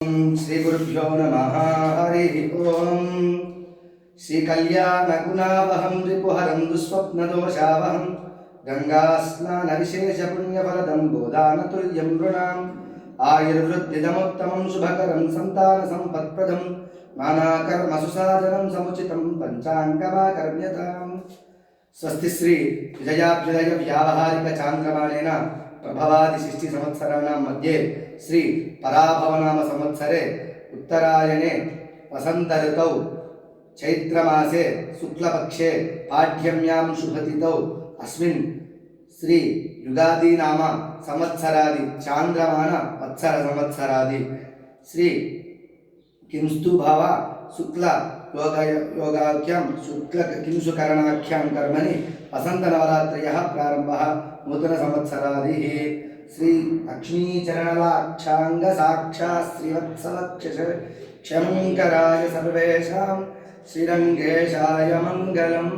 श्री गुरुभ्यो नमः। हरि ओम। श्री कल्याण गुणावहं रिपुहरं दुःस्वप्नदोषावहं गंगा स्नान विशेष पुण्यफलदं गोदानतुल्यं नृणाम् आयुर्वृद्धिदमुत्तमं शुभकरं संतान संपत्प्रदं नानाकर्म सुसाधनं समुचितं पंचांगमाकर्म्यताम्। स्वस्ति श्री विजयाभ्युदय व्यावहारिक चांद्रमानेन प्रभवादि 60 संवत्सराणां मध्ये श्री पराभवनाम संवत्सरे उत्तरायणे वसंत ऋतौ चैत्रमासे शुक्लपक्षे पाढ्यम्यां शुभतिथौ अस्मिन् श्री युगादि नाम संवत्सरादि चांद्रमान वत्सर संवत्सरादि श्री किंस्तु भाव शुक्ल योगाख्यां शुक्ल किंसुकरणाख्यां कर्मणि वसंत नवरात्रयः प्रारंभः नूतन संवत्सरादिः श्री लक्ष्मी चरणलाक्षांग साक्षात् श्रीवत्सलक्ष क्षमंकराय सर्वेषां श्रीरंगेशाय मंगलम्।